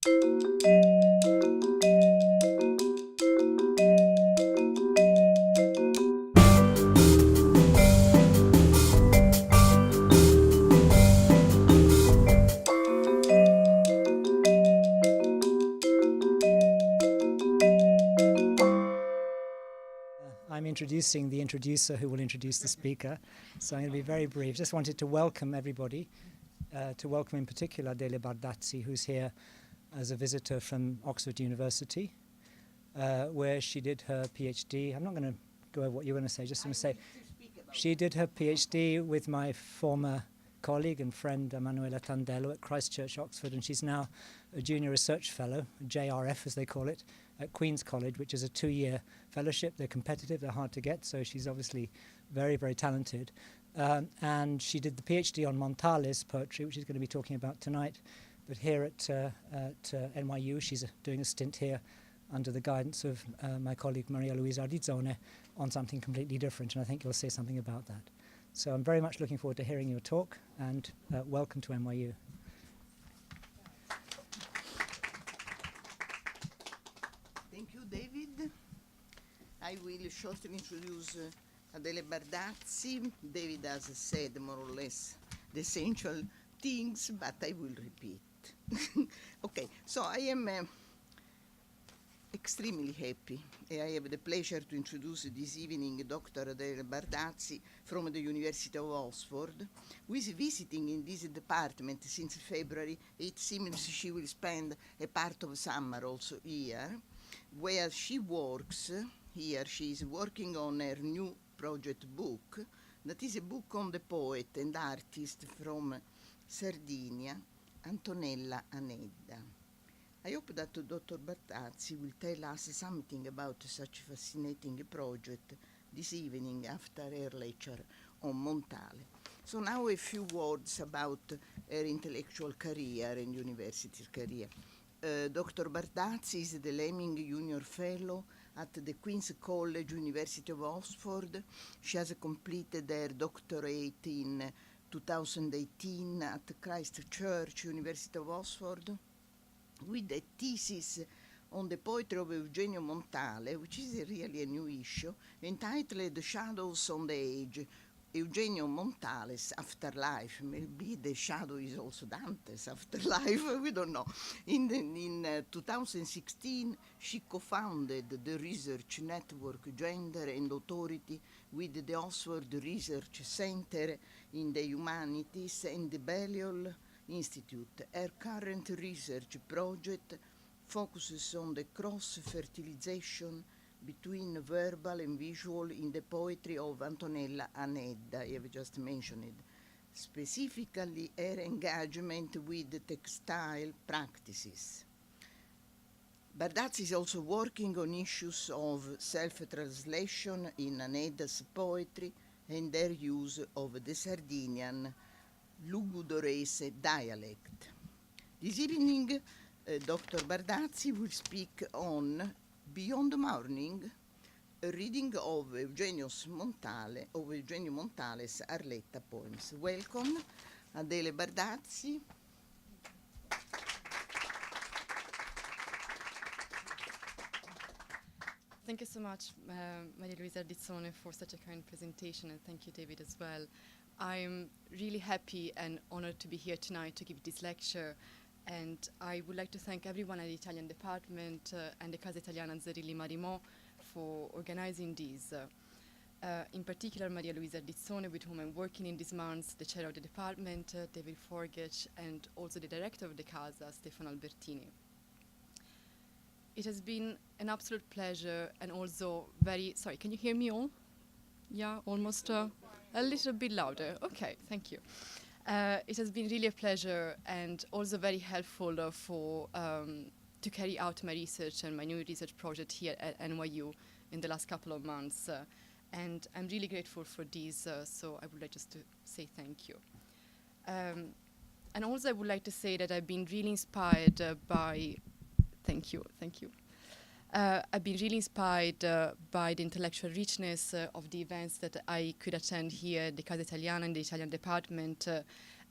I'm introducing the introducer who will introduce the speaker, so I'm going to be very brief. Just wanted to welcome everybody, to welcome in particular Adele Bardazzi, who's here as a visitor from Oxford University, where she did her PhD. I'm not going to go over what you're going to say, just going to say she did her PhD with my former colleague and friend Emanuela Tandello at Christ Church, Oxford, and she's now a junior research fellow, JRF as they call it, at Queen's College, which is a 2-year fellowship. They're competitive, they're hard to get, so she's obviously very, very talented. And she did the PhD on Montale's poetry, which she's going to be talking about tonight. But here at NYU, she's doing a stint here under the guidance of my colleague Maria Luisa Ardizzone on something completely different, and I think you'll say something about that. So I'm very much looking forward to hearing your talk, and welcome to NYU. Thank you, David. I will shortly introduce Adele Bardazzi. David has said more or less the essential things, but I will repeat. Okay, so I am extremely happy. I have the pleasure to introduce this evening Dr. Adele Bardazzi from the University of Oxford, who is visiting in this department since February. It seems she will spend a part of summer also here, where she works. Here she is working on her new project book, that is a book on the poet and artist from Sardinia, Antonella Anedda. I hope that Dr. Bardazzi will tell us something about such a fascinating project this evening after her lecture on Montale. So now a few words about her intellectual career and university career. Dr. Bardazzi is the Lemming Junior Fellow at the Queen's College, University of Oxford. She has completed her doctorate in 2018 at Christ Church, University of Oxford, with a thesis on the poetry of Eugenio Montale, which is really a new issue, entitled Shadows on the Age, Eugenio Montale's Afterlife. Maybe the shadow is also Dante's afterlife, we don't know. In 2016, she co-founded the research network Gender and Authority with the Oxford Research Center in the Humanities and the Balliol Institute. Her current research project focuses on the cross-fertilization between verbal and visual in the poetry of Antonella Anedda, I have just mentioned it. Specifically, her engagement with textile practices. Bardazzi is also working on issues of self-translation in Anedda's poetry and their use of the Sardinian Lugudorese dialect. This evening, Dr. Bardazzi will speak on Beyond Mourning, a reading of Eugenio Montale's Arletta poems. Welcome, Adele Bardazzi. Thank you so much, Maria Luisa Ardizzone, for such a kind presentation, and thank you, David, as well. I'm really happy and honored to be here tonight to give this lecture, and I would like to thank everyone at the Italian department and the Casa Italiana zerilli-marimò for organizing these. In particular, Maria Luisa Ardizzone, with whom I'm working in these months, the chair of the department, David Forgech, and also the director of the Casa, Stefano Albertini. It has been an absolute pleasure and also very, sorry, can you hear me all? Yeah, almost a little bit louder. Okay, thank you. It has been really a pleasure and also very helpful to carry out my research and my new research project here at NYU in the last couple of months. And I'm really grateful for this, so I would like just to say thank you. And also I would like to say that I've been really inspired by, thank you. I've been really inspired by the intellectual richness of the events that I could attend here at the Casa Italiana and the Italian department,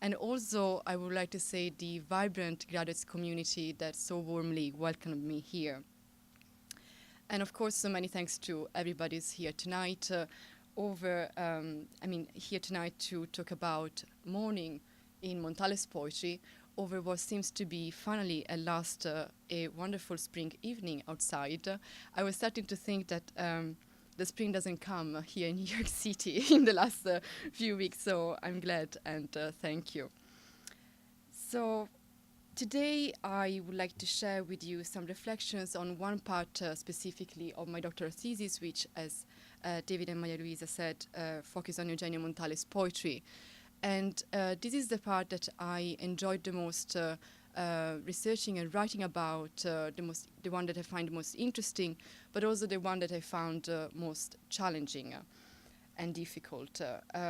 and also I would like to say the vibrant graduates community that so warmly welcomed me here. And of course, so many thanks to everybody who's here tonight, here tonight to talk about mourning in Montale's poetry over what seems to be finally at last a wonderful spring evening outside. I was starting to think that the spring doesn't come here in New York City in the last few weeks, so I'm glad and thank you. So today I would like to share with you some reflections on one part specifically of my doctoral thesis, which, as David and Maria Luisa said, focus on Eugenio Montale's poetry. And this is the part that I enjoyed the most researching and writing about, the one that I find most interesting, but also the one that I found most challenging and difficult.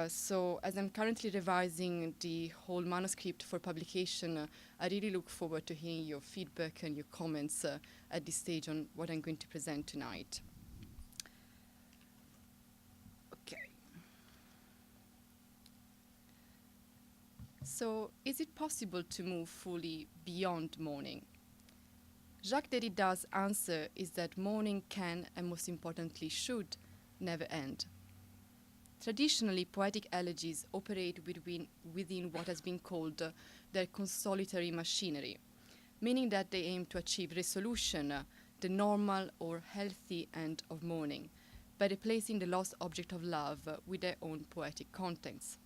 So as I'm currently revising the whole manuscript for publication, I really look forward to hearing your feedback and your comments at this stage on what I'm going to present tonight. Okay. So, is it possible to move fully beyond mourning? Jacques Derrida's answer is that mourning can, and most importantly should, never end. Traditionally, poetic elegies operate within what has been called their consolatory machinery, meaning that they aim to achieve resolution, the normal or healthy end of mourning, by replacing the lost object of love with their own poetic contents.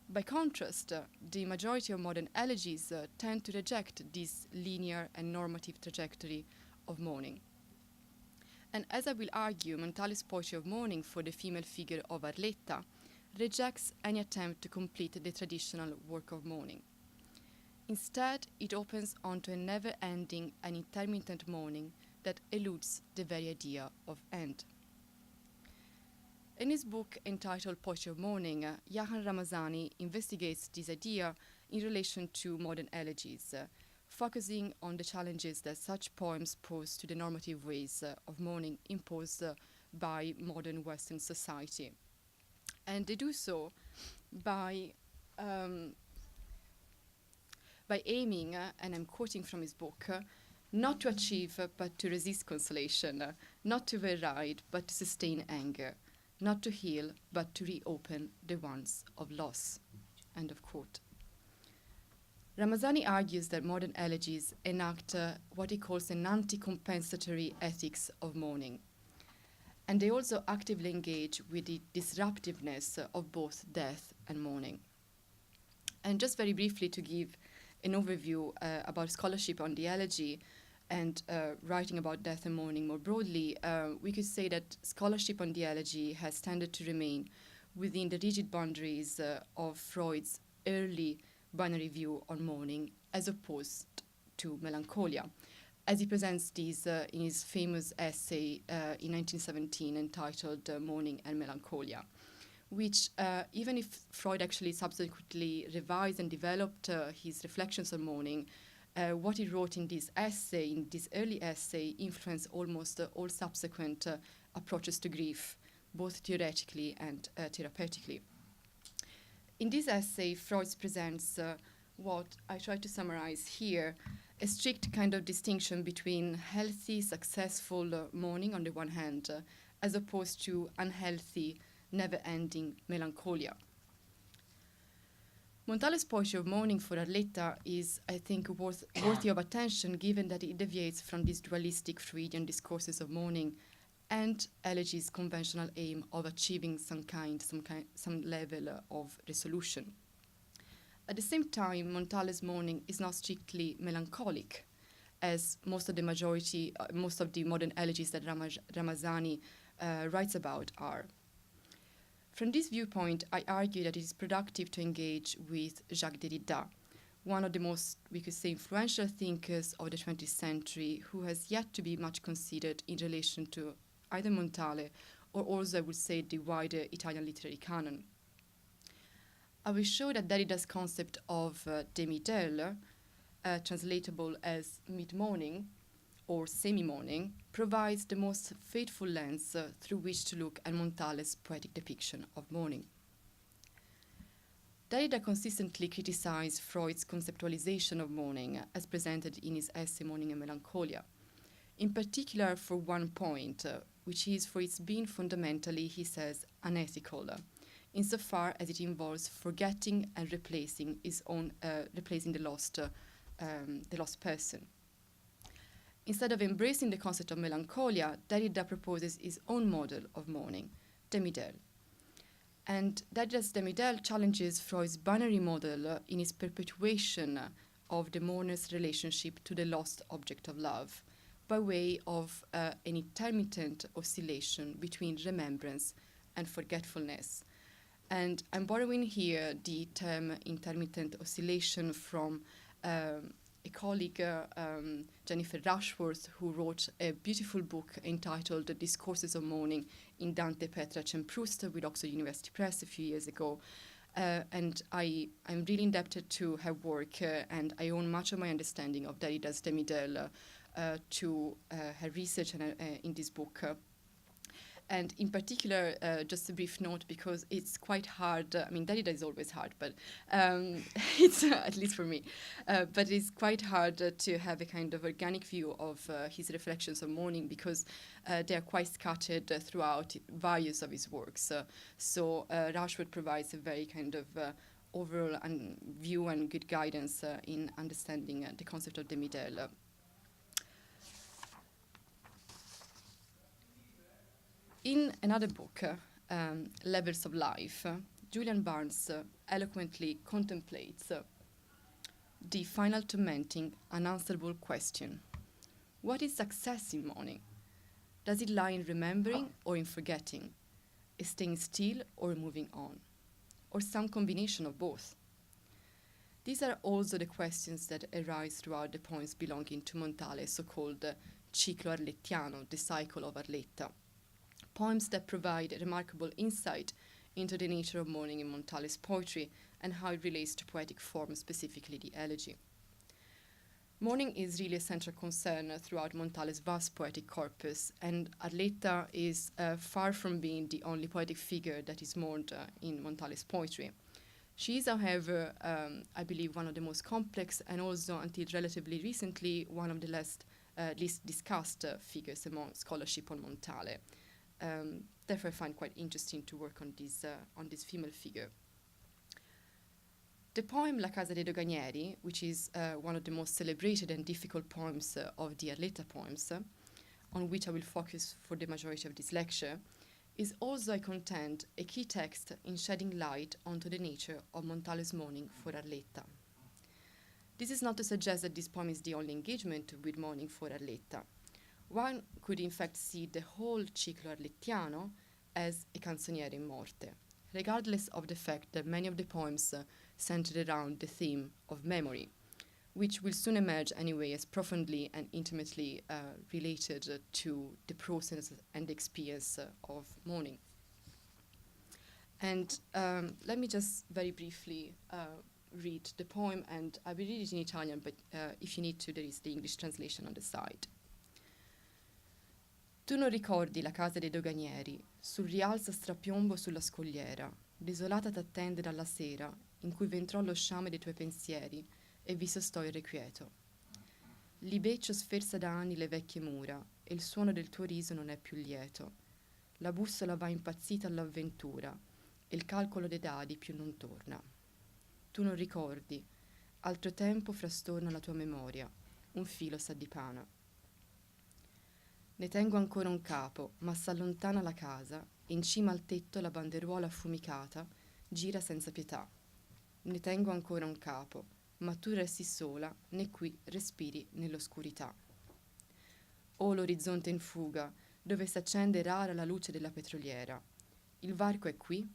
By contrast, the majority of modern elegies tend to reject this linear and normative trajectory of mourning. And as I will argue, Montale's poetry of mourning for the female figure of Arletta rejects any attempt to complete the traditional work of mourning. Instead, it opens onto a never-ending and intermittent mourning that eludes the very idea of end. In his book entitled Poetry of Mourning, Jahan Ramazani investigates this idea in relation to modern elegies, focusing on the challenges that such poems pose to the normative ways of mourning imposed by modern Western society. And they do so by aiming, and I'm quoting from his book, not to achieve but to resist consolation, not to override but to sustain anger, not to heal but to reopen the wounds of loss. End of quote. Ramazani argues that modern elegies enact what he calls an anti-compensatory ethics of mourning. And they also actively engage with the disruptiveness of both death and mourning. And just very briefly to give an overview about scholarship on the elegy and writing about death and mourning more broadly, we could say that scholarship on the elegy has tended to remain within the rigid boundaries of Freud's early binary view on mourning as opposed to melancholia, as he presents these in his famous essay in 1917 entitled Mourning and Melancholia, which even if Freud actually subsequently revised and developed his reflections on mourning, what he wrote in this essay, in this early essay, influenced almost all subsequent approaches to grief, both theoretically and therapeutically. In this essay, Freud presents what I try to summarize here, a strict kind of distinction between healthy, successful mourning on the one hand, as opposed to unhealthy, never-ending melancholia. Montale's poetry of mourning for Arletta is, I think, worthy of attention, given that it deviates from these dualistic Freudian discourses of mourning and elegy's conventional aim of achieving some level of resolution. At the same time, Montale's mourning is not strictly melancholic, as most of the modern elegies that Ramazani writes about are. From this viewpoint, I argue that it is productive to engage with Jacques Derrida, one of the most, we could say, influential thinkers of the 20th century, who has yet to be much considered in relation to either Montale or also, I would say, the wider Italian literary canon. I will show that Derrida's concept of demi-deuil, translatable as mid-mourning or semi-mourning, provides the most faithful lens through which to look at Montale's poetic depiction of mourning. Derrida consistently criticized Freud's conceptualization of mourning as presented in his essay Mourning and Melancholia, in particular for one point, which is for its being fundamentally, he says, unethical, insofar as it involves forgetting and replacing replacing the lost person. Instead of embracing the concept of melancholia, Derrida proposes his own model of mourning, demi-deuil. And Derrida's demi-deuil challenges Freud's binary model in its perpetuation of the mourner's relationship to the lost object of love, by way of an intermittent oscillation between remembrance and forgetfulness. And I'm borrowing here the term intermittent oscillation from a colleague, Jennifer Rushworth, who wrote a beautiful book entitled Discourses on Mourning in Dante, Petrarch and Proust with Oxford University Press a few years ago. And I'm really indebted to her work, and I owe much of my understanding of Derrida's demi-deuil to her research in this book. And in particular, just a brief note, because it's quite hard. I mean, Derrida is always hard, but it's, at least for me, but it's quite hard to have a kind of organic view of his reflections on mourning, because they are quite scattered throughout various of his works. So Rushworth provides a very kind of overall view and good guidance in understanding the concept of demi-deuil. In another book, Levels of Life, Julian Barnes eloquently contemplates the final tormenting, unanswerable question. What is success in mourning? Does it lie in remembering or in forgetting? Is staying still or moving on? Or some combination of both? These are also the questions that arise throughout the poems belonging to Montale's so-called ciclo arlettiano, the cycle of Arletta. Poems that provide a remarkable insight into the nature of mourning in Montale's poetry and how it relates to poetic form, specifically the elegy. Mourning is really a central concern throughout Montale's vast poetic corpus, and Arletta is far from being the only poetic figure that is mourned in Montale's poetry. She is, however, I believe, one of the most complex and also, until relatively recently, one of the least discussed figures among scholarship on Montale. Therefore, I find quite interesting to work on this female figure. The poem La casa dei doganieri, which is one of the most celebrated and difficult poems of the Arletta poems, on which I will focus for the majority of this lecture, is also, I contend, a key text in shedding light onto the nature of Montale's mourning for Arletta. This is not to suggest that this poem is the only engagement with mourning for Arletta. One could in fact see the whole ciclo arlettiano as a canzoniere in morte, regardless of the fact that many of the poems centered around the theme of memory, which will soon emerge anyway as profoundly and intimately related to the process and the experience of mourning. And let me just very briefly read the poem, and I will read it in Italian, but if you need to, there is the English translation on the side. Tu non ricordi la casa dei doganieri, sul rialzo strapiombo sulla scogliera, desolata t'attende dalla sera, in cui ventrò lo sciame dei tuoi pensieri, e vi sostò irrequieto. Libeccio sferza da anni le vecchie mura, e il suono del tuo riso non è più lieto. La bussola va impazzita all'avventura, e il calcolo dei dadi più non torna. Tu non ricordi, altro tempo frastorna la tua memoria, un filo sa di pana. Ne tengo ancora un capo, ma s'allontana la casa, e in cima al tetto la banderuola affumicata gira senza pietà. Ne tengo ancora un capo, ma tu resti sola, né qui respiri nell'oscurità. Oh, l'orizzonte in fuga, dove s'accende rara la luce della petroliera. Il varco è qui?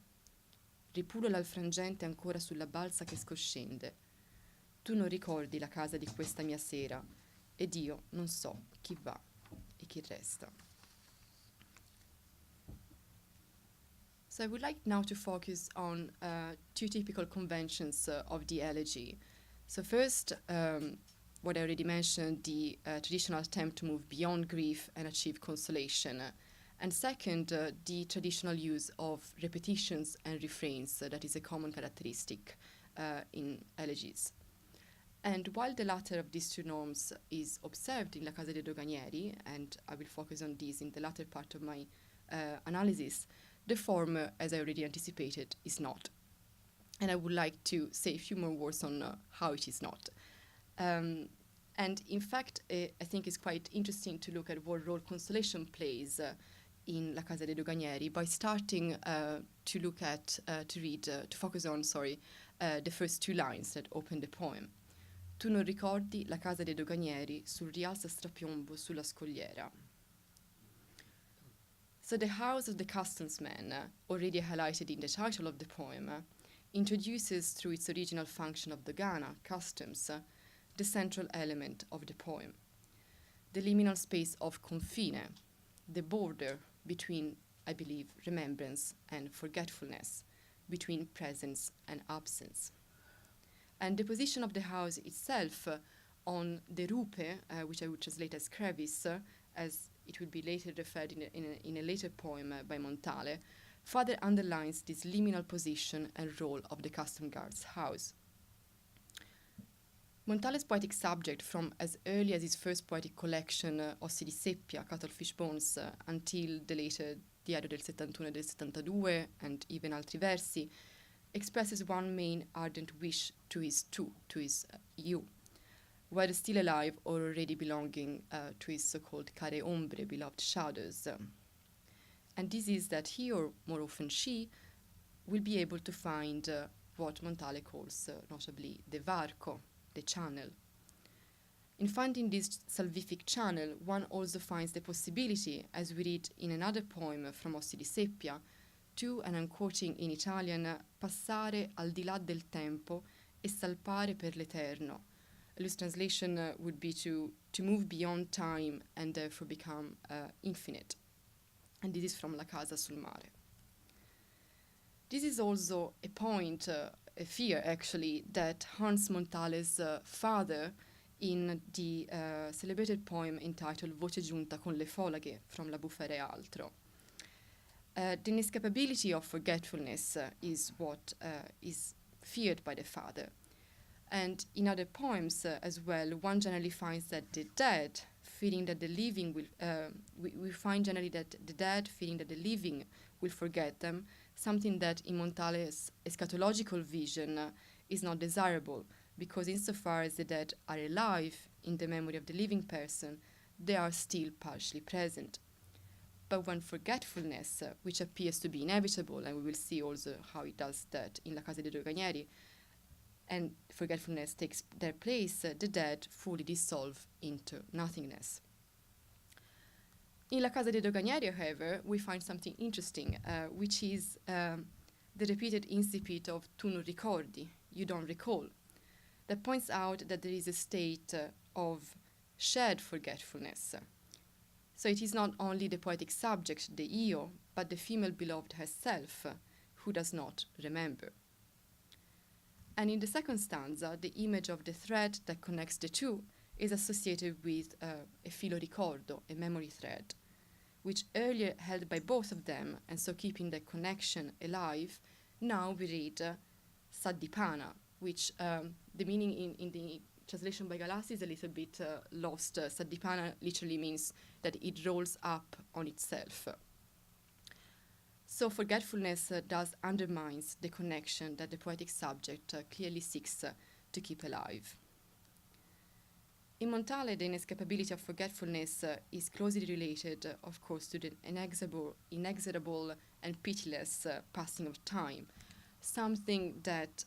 Ripulula il frangente ancora sulla balsa che scoscende. Tu non ricordi la casa di questa mia sera, ed io non so chi va e chi resta. So I would like now to focus on two typical conventions of the elegy. So first, what I already mentioned, the traditional attempt to move beyond grief and achieve consolation. And second, the traditional use of repetitions and refrains that is a common characteristic in elegies. And while the latter of these two norms is observed in La Casa dei Doganieri, and I will focus on this in the latter part of my analysis, the former, as I already anticipated, is not. And I would like to say a few more words on how it is not. And in fact, I think it's quite interesting to look at what role constellation plays in La Casa dei Doganieri by starting to look at, to focus on, the first two lines that open the poem. Tu non ricordi la casa dei doganieri sul rialzo a strapiombo sulla scogliera. So the house of the customsman, already highlighted in the title of the poem, introduces through its original function of dogana, customs, the central element of the poem. The liminal space of confine, the border between, I believe, remembrance and forgetfulness, between presence and absence. And the position of the house itself on the rupe, which I would translate as crevice, as it would be later referred in a later poem by Montale, further underlines this liminal position and role of the custom guard's house. Montale's poetic subject, from as early as his first poetic collection, Ossi di Seppia, Cuttlefish Bones, until the later Diario del 71 e del 72, and even altri versi, expresses one main ardent wish to his you, whether still alive or already belonging to his so-called care ombre, beloved shadows. And this is that he, or more often she, will be able to find what Montale calls notably the varco, the channel. In finding this salvific channel, one also finds the possibility, as we read in another poem from Ossi di Seppia, to, and I'm quoting in Italian, passare al di là del tempo e salpare per l'eterno. A loose translation would be to move beyond time and therefore become infinite. And this is from La Casa sul Mare. This is also a point, a fear actually, that haunts Montale's father in the celebrated poem entitled Voce giunta con le folaghe from La bufera e altro. The inescapability of forgetfulness is what is feared by the father. And in other poems as well, one generally finds that the dead, fearing that the living will, we find generally that the dead, fearing that the living will forget them, something that in Montale's eschatological vision is not desirable, because insofar as the dead are alive in the memory of the living person, they are still partially present. But when forgetfulness, which appears to be inevitable, and we will see also how it does that in La Casa dei Doganieri, and forgetfulness takes their place, the dead fully dissolve into nothingness. In La Casa dei Doganieri, however, we find something interesting, which is the repeated incipit of tu non ricordi, you don't recall, that points out that there is a state of shared forgetfulness. So it is not only the poetic subject, the io, but the female beloved herself who does not remember. And in the second stanza, the image of the thread that connects the two is associated with a filo ricordo, a memory thread, which earlier held by both of them, and so keeping the connection alive, now we read saddipana, which the meaning in the translation by Galassi is a little bit lost. Saddipana literally means that it rolls up on itself. So forgetfulness does undermines the connection that the poetic subject clearly seeks to keep alive. In Montale, the inescapability of forgetfulness is closely related, of course, to the inexorable and pitiless passing of time, something that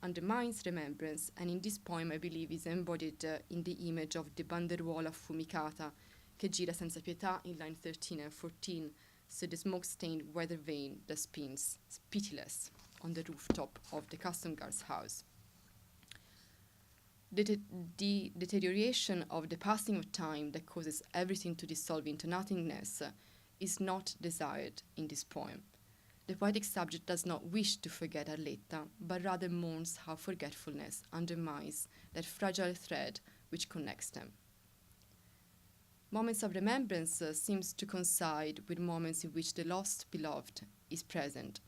undermines remembrance, and in this poem, I believe, is embodied in the image of the banderuola affumicata che gira senza pietà in line 13 and 14, so the smoke-stained weather vane that spins pitiless on the rooftop of the custom guard's house. The deterioration of the passing of time that causes everything to dissolve into nothingness is not desired in this poem. The poetic subject does not wish to forget Arletta, but rather mourns how forgetfulness undermines that fragile thread which connects them. Moments of remembrance seems to coincide with moments in which the lost beloved is present,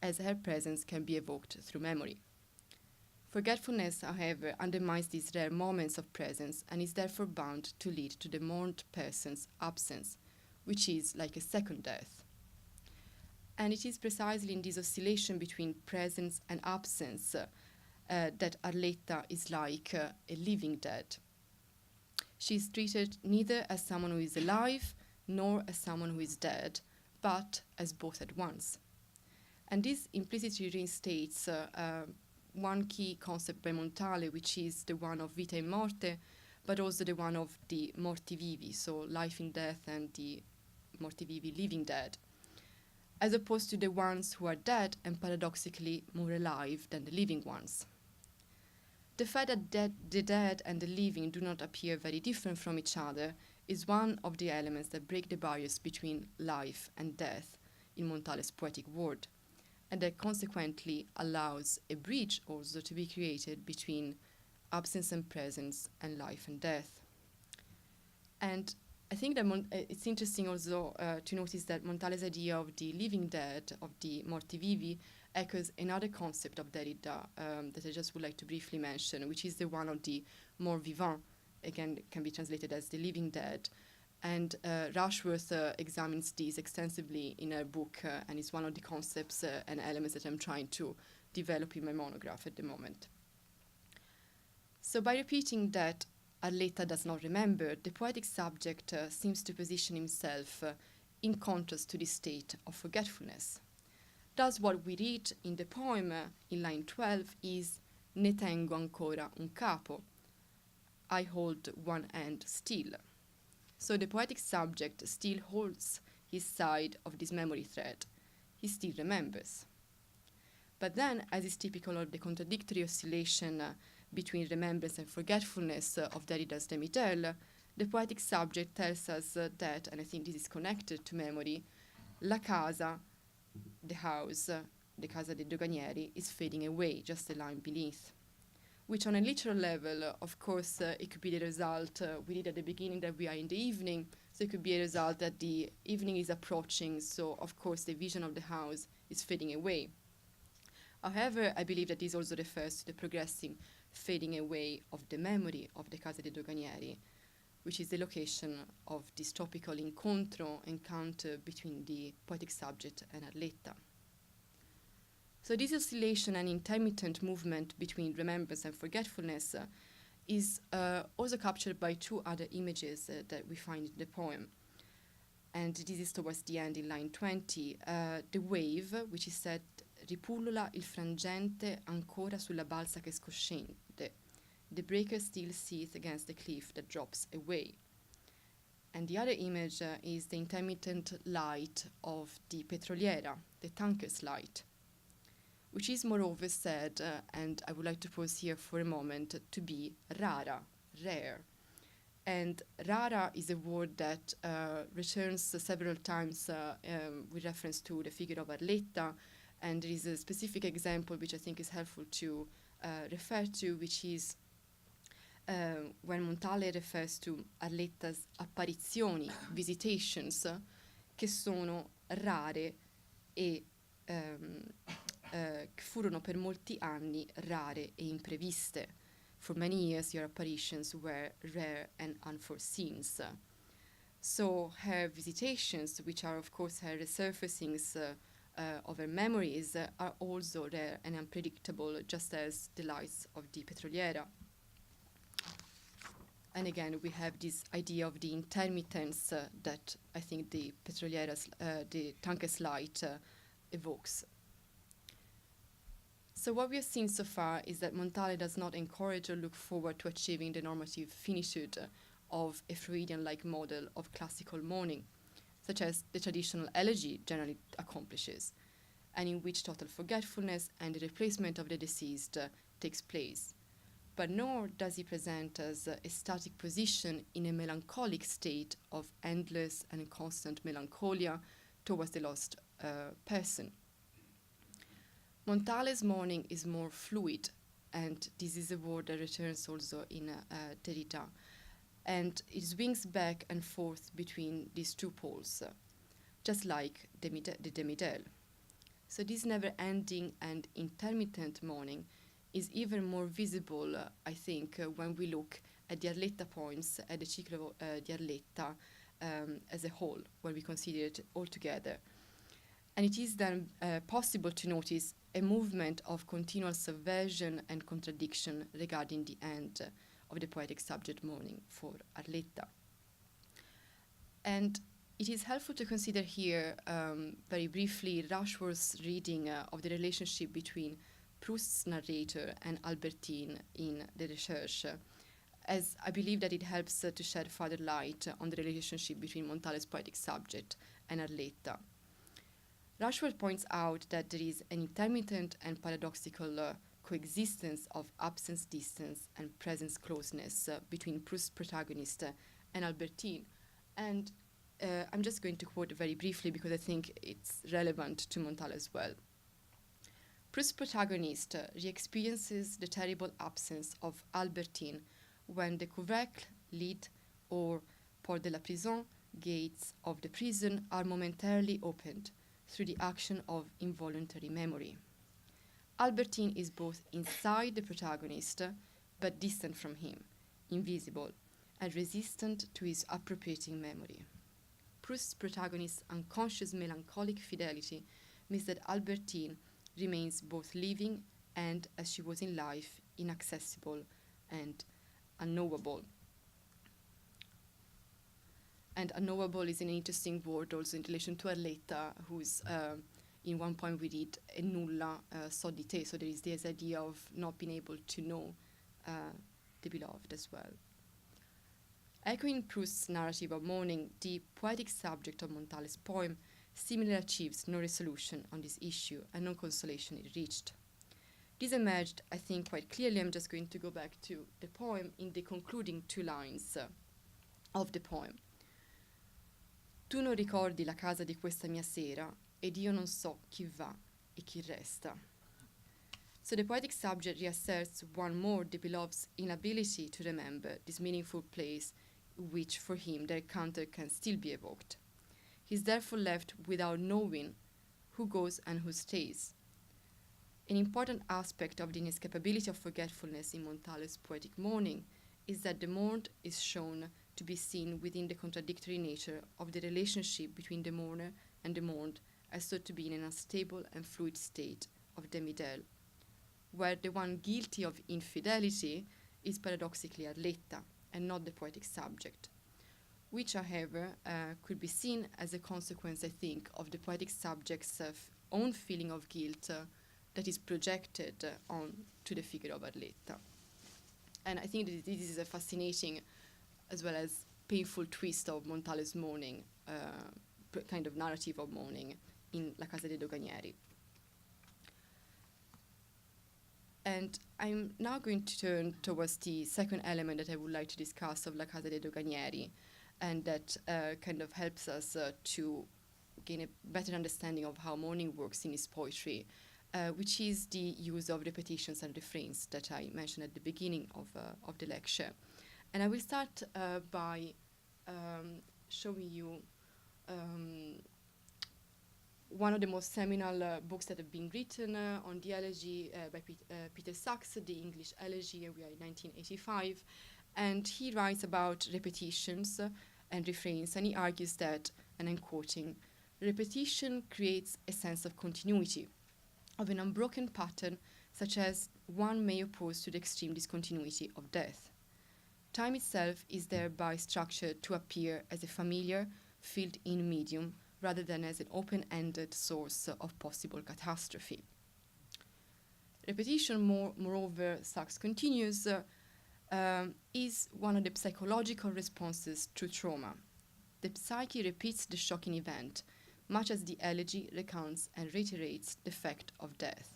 as her presence can be evoked through memory. Forgetfulness, however, undermines these rare moments of presence and is therefore bound to lead to the mourned person's absence, which is like a second death. And it is precisely in this oscillation between presence and absence that Arletta is like a living dead. She is treated neither as someone who is alive nor as someone who is dead, but as both at once. And this implicitly reinstates one key concept by Montale, which is the one of vita in morte, but also the one of the morti vivi, so life in death and the morti vivi, living dead, as opposed to the ones who are dead and paradoxically more alive than the living ones. The fact that the dead and the living do not appear very different from each other is one of the elements that break the barriers between life and death in Montale's poetic world, and that consequently allows a bridge also to be created between absence and presence and life and death. And I think that it's interesting also to notice that Montale's idea of the living dead, of the morti vivi, echoes another concept of Derrida that I just would like to briefly mention, which is the one of the mort vivant, again, can be translated as the living dead. And Rushworth examines these extensively in her book, and it's one of the concepts and elements that I'm trying to develop in my monograph at the moment. So by repeating that Arletta does not remember, the poetic subject seems to position himself in contrast to the state of forgetfulness. Thus what we read in the poem in line 12 is "Ne tengo ancora un capo," I hold one hand still. So the poetic subject still holds his side of this memory thread. He still remembers. But then, as is typical of the contradictory oscillation between remembrance and forgetfulness of Derrida's demi-deuil, the poetic subject tells us that, and I think this is connected to memory, la casa, the house, the casa dei doganieri, is fading away, just a line beneath. Which on a literal level, of course, it could be the result, we read at the beginning that we are in the evening, so it could be a result that the evening is approaching, so of course the vision of the house is fading away. However, I believe that this also refers to the progressive fading away of the memory of the casa dei doganieri, which is the location of this topical encounter between the poetic subject and Arletta. So this oscillation and intermittent movement between remembrance and forgetfulness is also captured by two other images that we find in the poem. And this is towards the end in line 20. The wave, which is said, ripullula il frangente ancora sulla balsa che scoscende. The breaker still seethes against the cliff that drops away. And the other image is the intermittent light of the petroliera, the tanker's light, which is moreover said, and I would like to pause here for a moment, to be rara, rare. And rara is a word that returns several times with reference to the figure of Arletta, and there is a specific example which I think is helpful to refer to, which is when Montale refers to Arletta's apparizioni, visitations, che sono rare e che furono per molti anni rare e impreviste. For many years, your apparitions were rare and unforeseen. So her visitations, which are of course her resurfacings of her memories, are also rare and unpredictable, just as the lights of the petroliera. And again, we have this idea of the intermittence that I think the petroliera's, the tanker's light evokes. So what we have seen so far is that Montale does not encourage or look forward to achieving the normative finitude of a Freudian-like model of classical mourning, such as the traditional elegy generally accomplishes, and in which total forgetfulness and the replacement of the deceased takes place. But nor does he present as a static position in a melancholic state of endless and constant melancholia towards the lost person. Montale's mourning is more fluid, and this is a word that returns also in Derrida. and it swings back and forth between these two poles, just like the demi-deuil. So this never-ending and intermittent mourning is even more visible, I think, when we look at the Arletta poems, at the ciclo di Arletta as a whole, when we consider it all together. And it is then possible to notice a movement of continual subversion and contradiction regarding the end of the poetic subject mourning for Arletta. And it is helpful to consider here, very briefly, Rushworth's reading of the relationship between Proust's narrator and Albertine in the research, as I believe that it helps to shed further light on the relationship between Montale's poetic subject and Arletta. Rushworth points out that there is an intermittent and paradoxical coexistence of absence distance and presence closeness between Proust's protagonist and Albertine. And I'm just going to quote very briefly because I think it's relevant to Montale as well. Proust's protagonist re-experiences the terrible absence of Albertine when the couvercle, lid, or porte de la prison, gates of the prison are momentarily opened through the action of involuntary memory. Albertine is both inside the protagonist, but distant from him, invisible, and resistant to his appropriating memory. Proust's protagonist's unconscious melancholic fidelity means that Albertine remains both living and, as she was in life, inaccessible and unknowable. And unknowable is an interesting word also in relation to Arletta, who's in one point we read e nulla so di te, so there is this idea of not being able to know the beloved as well. Echoing Proust's narrative of mourning, the poetic subject of Montale's poem similarly achieves no resolution on this issue and no consolation is reached. This emerged, I think, quite clearly. I'm just going to go back to the poem in the concluding two lines of the poem. Tu non ricordi la casa di questa mia sera, ed io non so chi va e chi resta. So the poetic subject reasserts one more the beloved's inability to remember this meaningful place which for him their encounter can still be evoked. He is therefore left without knowing who goes and who stays. An important aspect of the inescapability of forgetfulness in Montale's poetic mourning is that the mourned is shown to be seen within the contradictory nature of the relationship between the mourner and the mourned, as thought to be in an unstable and fluid state of demi-deuil, where the one guilty of infidelity is paradoxically Arletta and not the poetic subject, which, however, could be seen as a consequence, I think, of the poetic subject's own feeling of guilt that is projected on to the figure of Arletta. And I think that this is a fascinating as well as painful twist of Montale's mourning, kind of narrative of mourning in La Casa dei Doganieri. And I'm now going to turn towards the second element that I would like to discuss of La Casa dei Doganieri, and that kind of helps us to gain a better understanding of how mourning works in his poetry, which is the use of repetitions and refrains that I mentioned at the beginning of the lecture. And I will start by showing you one of the most seminal books that have been written on the elegy by Peter Sachs, the English elegy, and we are in 1985. And he writes about repetitions and refrains, and he argues that, and I'm quoting, repetition creates a sense of continuity, of an unbroken pattern, such as one may oppose to the extreme discontinuity of death. Time itself is thereby structured to appear as a familiar, filled-in medium, rather than as an open-ended source of possible catastrophe. Repetition, moreover, Sachs continues, is one of the psychological responses to trauma. The psyche repeats the shocking event, much as the elegy recounts and reiterates the fact of death.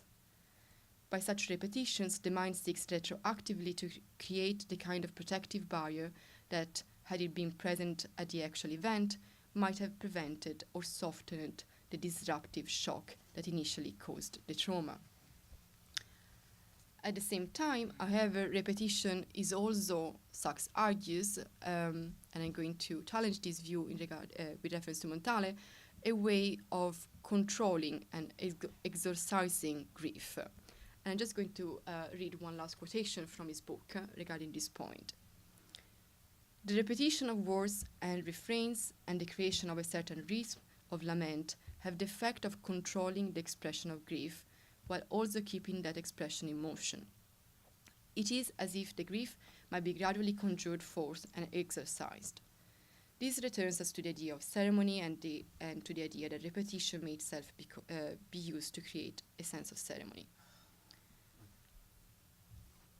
By such repetitions, the mind seeks retroactively to create the kind of protective barrier that, had it been present at the actual event, might have prevented or softened the disruptive shock that initially caused the trauma. At the same time, however, repetition is also, Sachs argues, and I'm going to challenge this view in regard with reference to Montale, a way of controlling and exorcising grief. And I'm just going to read one last quotation from his book regarding this point. The repetition of words and refrains and the creation of a certain rhythm of lament have the effect of controlling the expression of grief, while also keeping that expression in motion. It is as if the grief might be gradually conjured forth and exercised. This returns us to the idea of ceremony and to the idea that repetition may itself be used to create a sense of ceremony.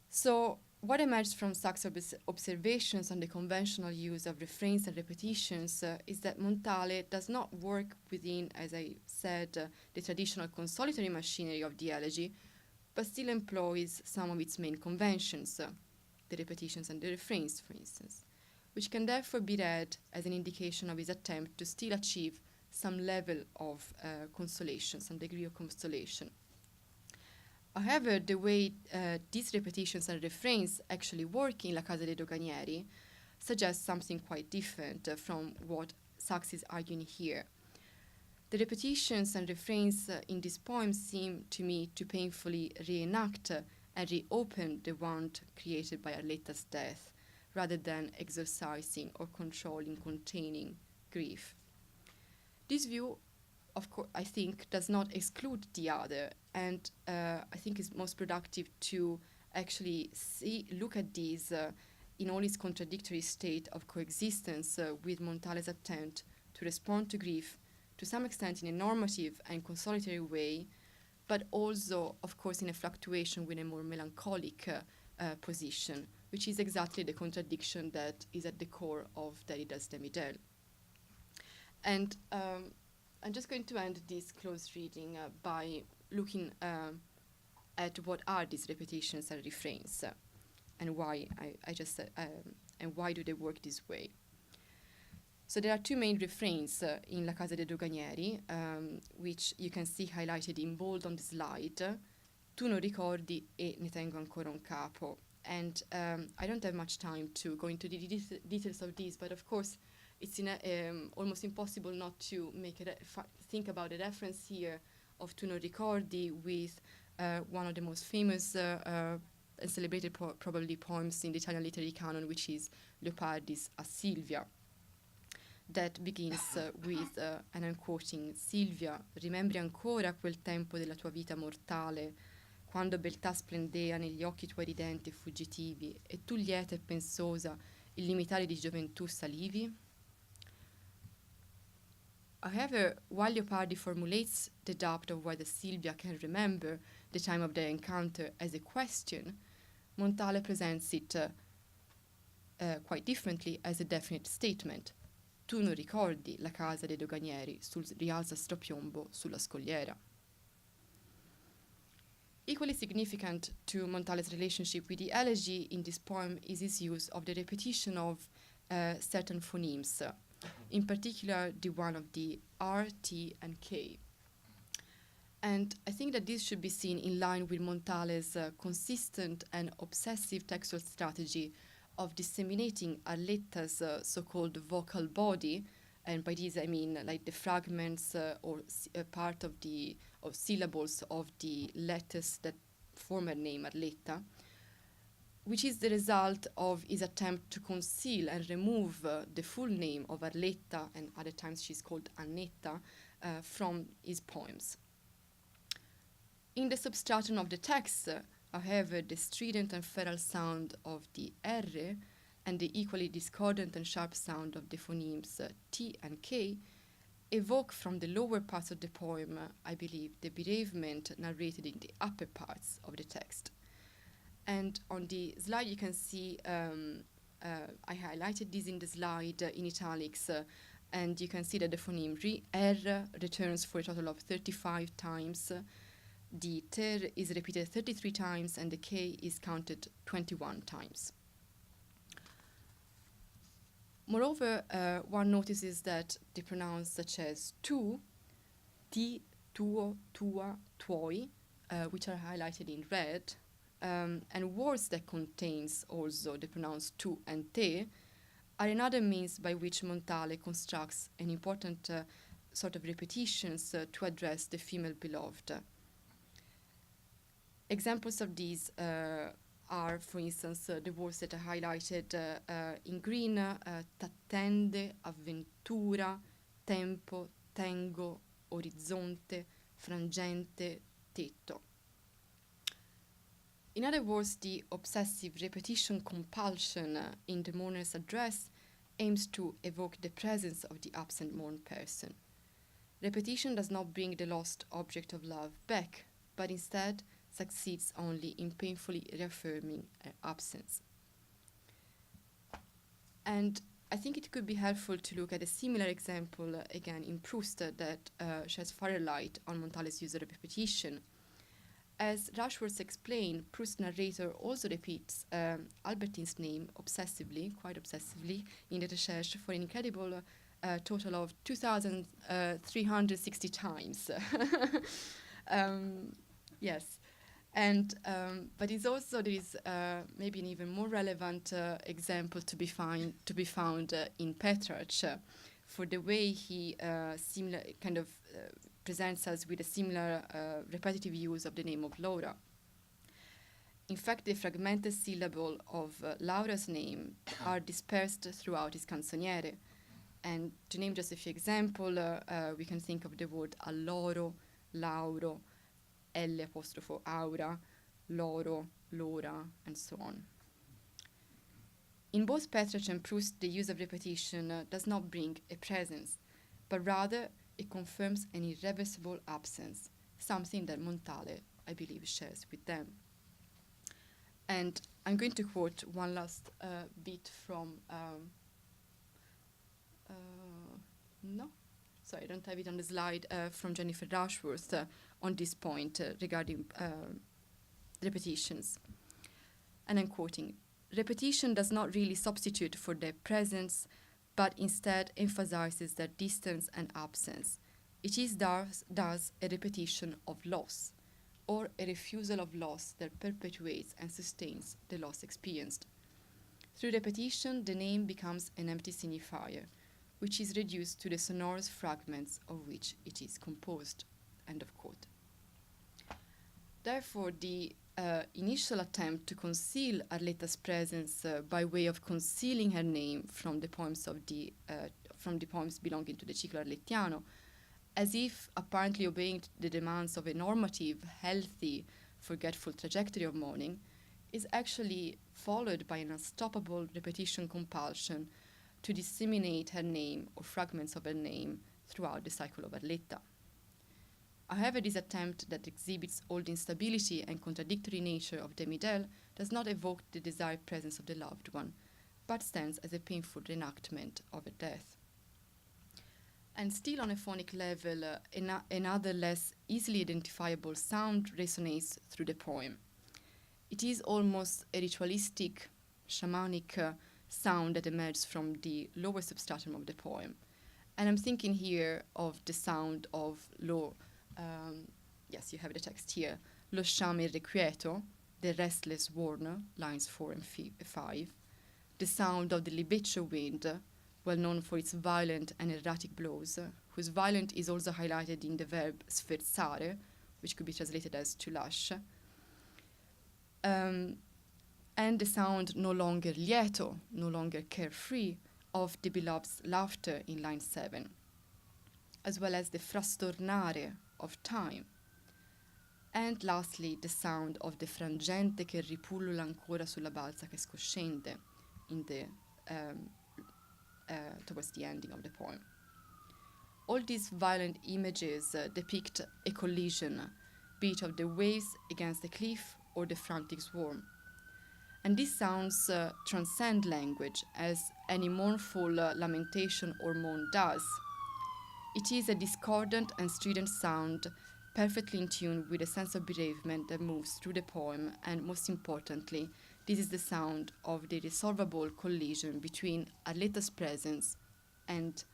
So, what emerged from Sachs' observations on the conventional use of refrains and repetitions is that Montale does not work within, as I said, the traditional consolatory machinery of the elegy, but still employs some of its main conventions, the repetitions and the refrains, for instance, which can therefore be read as an indication of his attempt to still achieve some level of consolation, some degree of consolation. However, the way these repetitions and refrains actually work in La Casa dei Doganieri suggests something quite different from what Sachs is arguing here. The repetitions and refrains in this poem seem to me to painfully reenact and reopen the wound created by Arletta's death, rather than exorcising or controlling, containing grief. This view, of course, I think, does not exclude the other, and I think it's most productive to actually look at these in all its contradictory state of coexistence with Montale's attempt to respond to grief to some extent in a normative and consolatory way, but also, of course, in a fluctuation with a more melancholic position, which is exactly the contradiction that is at the core of Derrida's demi-deuil. And I'm just going to end this close reading by looking at what are these repetitions and refrains, and why and why do they work this way. So there are two main refrains in La Casa dei Doganieri, which you can see highlighted in bold on the slide. Tu non ricordi e ne tengo ancora un capo. And I don't have much time to go into the details of these, but of course it's almost impossible not to think about a reference here of Tu non ricordi with one of the most famous and celebrated probably poems in the Italian literary canon, which is Leopardi's A Silvia, that begins with, and I'm quoting, Silvia, rimembri ancora quel tempo della tua vita mortale, quando beltà splendea negli occhi tuoi ridenti e fuggitivi, e tu lieta e pensosa, il limitare di gioventù salivi? However, while Leopardi formulates the doubt of whether Silvia can remember the time of their encounter as a question, Montale presents it quite differently as a definite statement. Tu non ricordi la casa dei doganieri sul rialza strapiombo sulla scogliera. Equally significant to Montale's relationship with the elegy in this poem is his use of the repetition of certain phonemes, in particular the one of the R, T, and K. And I think that this should be seen in line with Montale's consistent and obsessive textual strategy of disseminating Arletta's so-called vocal body, and by this I mean like the fragments or part of the syllables of the letters that form her name, Arletta, which is the result of his attempt to conceal and remove the full name of Arletta, and other times she's called Annetta, from his poems. In the substratum of the text, however, the strident and feral sound of the R and the equally discordant and sharp sound of the phonemes T and K evoke from the lower parts of the poem, I believe, the bereavement narrated in the upper parts of the text. And on the slide you can see, I highlighted this in the slide in italics, and you can see that the phoneme R returns for a total of 35 times. The ter is repeated 33 times, and the K is counted 21 times. Moreover, one notices that the pronouns such as tu, ti, tuo, tua, tuoi, which are highlighted in red, and words that contains also the pronouns tu and te are another means by which Montale constructs an important sort of repetitions to address the female beloved. Examples of these are, for instance, the words that are highlighted in green, t'attende, avventura, tempo, tengo, orizzonte, frangente, tetto. In other words, the obsessive repetition compulsion in the mourner's address aims to evoke the presence of the absent mourned person. Repetition does not bring the lost object of love back, but instead succeeds only in painfully reaffirming absence. And I think it could be helpful to look at a similar example again in Proust that sheds further light on Montale's use of repetition. As Rushworth explained, Proust's narrator also repeats Albertine's name obsessively, quite obsessively, in the recherche for an incredible total of 2,360 times. Yes. And but it's also there is maybe an even more relevant example to be found in Petrarch for the way he similar kind of presents us with a similar repetitive use of the name of Laura. In fact, the fragmented syllable of Laura's name are dispersed throughout his canzoniere. And to name just a few examples, we can think of the word alloro, lauro, L apostrofo aura, loro, lora, and so on. In both Petrarch and Proust, the use of repetition does not bring a presence, but rather it confirms an irreversible absence, something that Montale, I believe, shares with them. And I'm going to quote one last bit from, I don't have it on the slide, from Jennifer Rushworth on this point regarding repetitions. And I'm quoting, "Repetition does not really substitute for their presence, but instead emphasizes their distance and absence. It is thus a repetition of loss, or a refusal of loss that perpetuates and sustains the loss experienced. Through repetition, the name becomes an empty signifier, which is reduced to the sonorous fragments of which it is composed." End of quote. Therefore, the initial attempt to conceal Arletta's presence by way of concealing her name from the poems belonging to the ciclo arlettiano, as if apparently obeying the demands of a normative, healthy, forgetful trajectory of mourning, is actually followed by an unstoppable repetition compulsion to disseminate her name or fragments of her name throughout the cycle of Arletta. However, this attempt that exhibits all the instability and contradictory nature of demi-deuil does not evoke the desired presence of the loved one, but stands as a painful reenactment of a death. And still on a phonic level, another less easily identifiable sound resonates through the poem. It is almost a ritualistic, shamanic sound that emerges from the lower substratum of the poem. And I'm thinking here of the sound of lo, yes, you have the text here, lo sciame irrequieto, the restless warner, lines 4 and 5, the sound of the libeccio wind, well known for its violent and erratic blows, whose violent is also highlighted in the verb sferzare, which could be translated as to lash, and the sound no longer lieto, no longer carefree, of the beloved's laughter in line 7, as well as the frastornare of time, and lastly the sound of the frangente che ripullula ancora sulla balza che scoscende in the towards the ending of the poem. All these violent images depict a collision, be it of the waves against the cliff or the frantic swarm. And these sounds transcend language, as any mournful lamentation or moan does. It is a discordant and strident sound, perfectly in tune with a sense of bereavement that moves through the poem, and most importantly, this is the sound of the irresolvable collision between Arletta's presence and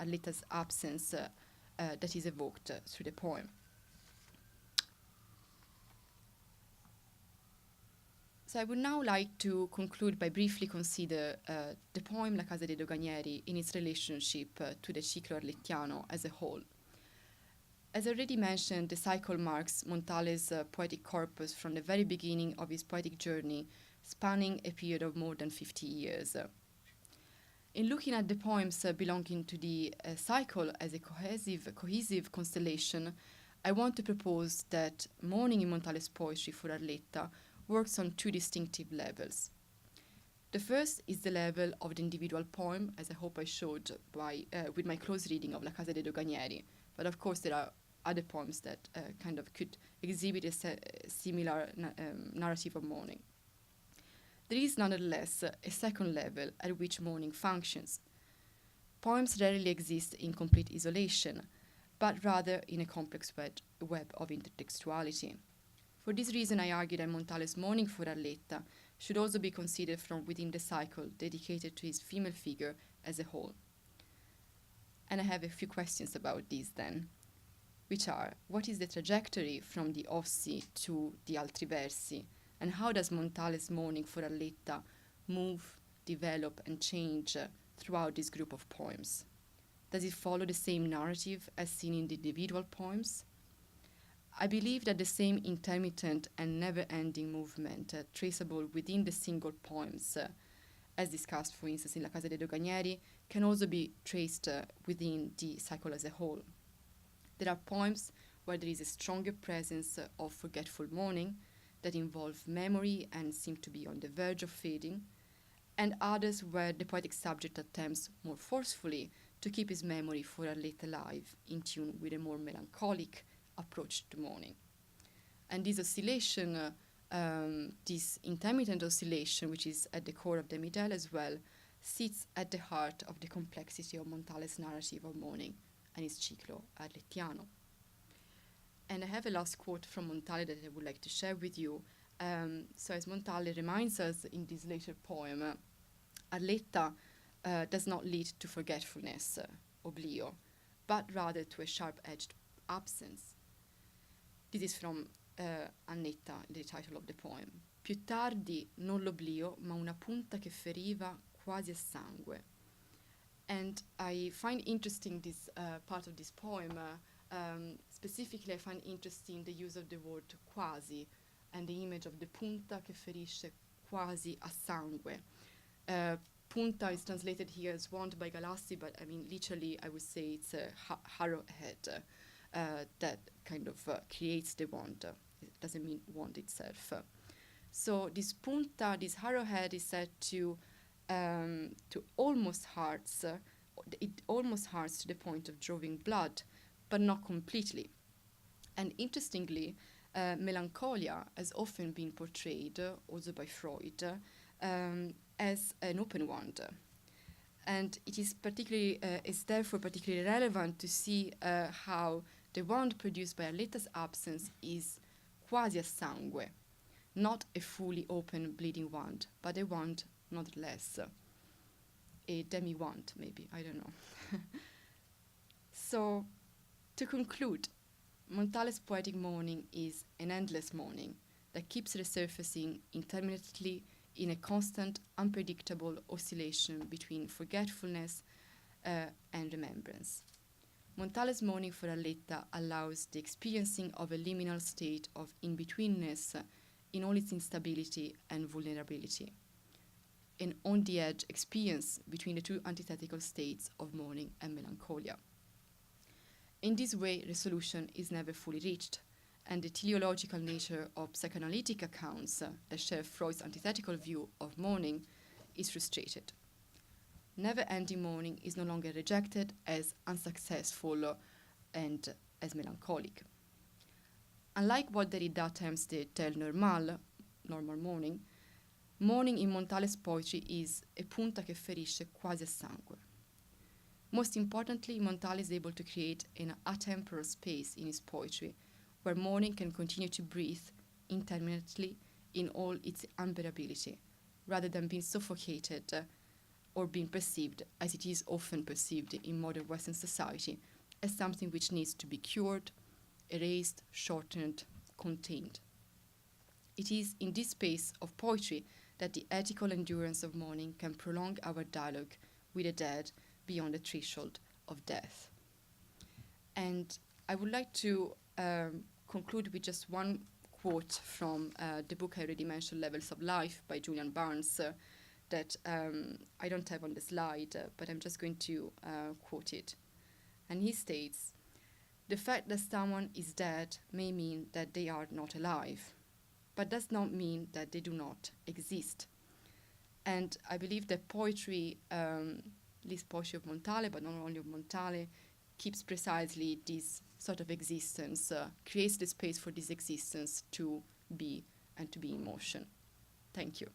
Arletta's absence that is evoked through the poem. So I would now like to conclude by briefly consider the poem La casa dei doganieri in its relationship to the ciclo arlettiano as a whole. As already mentioned, the cycle marks Montale's poetic corpus from the very beginning of his poetic journey, spanning a period of more than 50 years. In looking at the poems belonging to the cycle as a cohesive constellation, I want to propose that Mourning in Montale's poetry for Arletta works on two distinctive levels. The first is the level of the individual poem, as I hope I showed with my close reading of La casa dei doganieri. But of course, there are other poems that kind of could exhibit a similar narrative of mourning. There is nonetheless a second level at which mourning functions. Poems rarely exist in complete isolation, but rather in a complex web of intertextuality. For this reason, I argue that Montale's Mourning for Arletta should also be considered from within the cycle dedicated to his female figure as a whole. And I have a few questions about this then, which are, what is the trajectory from the Ossi to the altri versi, and how does Montale's Mourning for Arletta move, develop, and change throughout this group of poems? Does it follow the same narrative as seen in the individual poems? I believe that the same intermittent and never-ending movement traceable within the single poems, as discussed, for instance, in La casa dei doganieri, can also be traced within the cycle as a whole. There are poems where there is a stronger presence of forgetful mourning that involve memory and seem to be on the verge of fading, and others where the poetic subject attempts more forcefully to keep his memory for Arletta alive, in tune with a more melancholic approach to mourning. And this oscillation, this intermittent oscillation, which is at the core of demi-deuil as well, sits at the heart of the complexity of Montale's narrative of mourning and his ciclo arlettiano. And I have a last quote from Montale that I would like to share with you. So as Montale reminds us in this later poem, Arletta does not lead to forgetfulness, oblio, but rather to a sharp-edged absence. This is from Annetta, the title of the poem. Più tardi non l'oblio, ma una punta che feriva quasi a sangue. And I find interesting this part of this poem. Specifically, I find interesting the use of the word quasi and the image of the punta che ferisce quasi a sangue. Punta is translated here as wand by Galassi, but I mean, literally, I would say it's a arrowhead that kind of creates the wand. It doesn't mean wand itself. So this punta, this arrowhead, is said to almost hurts. It almost hurts to the point of drawing blood, but not completely. And interestingly, melancholia has often been portrayed, also by Freud, as an open wound. And it is therefore particularly relevant to see how the wound produced by Arletta's absence is quasi a sangue, not a fully open bleeding wound, but a wound nonetheless. A demi-wound, maybe, I don't know. So, to conclude, Montale's poetic mourning is an endless mourning that keeps resurfacing intermittently in a constant, unpredictable oscillation between forgetfulness and remembrance. Montale's Mourning for Arletta allows the experiencing of a liminal state of in-betweenness in all its instability and vulnerability, an on-the-edge experience between the two antithetical states of mourning and melancholia. In this way, resolution is never fully reached, and the teleological nature of psychoanalytic accounts that share Freud's antithetical view of mourning is frustrated. Never-ending mourning is no longer rejected as unsuccessful and as melancholic. Unlike what Derrida terms the tel normal mourning, mourning in Montale's poetry is a punta che ferisce quasi a sangue. Most importantly, Montale is able to create an atemporal space in his poetry where mourning can continue to breathe intermittently in all its unbearability, rather than being suffocated or being perceived, as it is often perceived in modern Western society, as something which needs to be cured, erased, shortened, contained. It is in this space of poetry that the ethical endurance of mourning can prolong our dialogue with the dead beyond the threshold of death. And I would like to conclude with just one quote from the book I already mentioned, Levels of Life by Julian Barnes, that I don't have on the slide, but I'm just going to quote it. And he states, "The fact that someone is dead may mean that they are not alive, but does not mean that they do not exist." And I believe that poetry, this poetry of Montale, but not only of Montale, keeps precisely this sort of existence, creates the space for this existence to be and to be in motion. Thank you.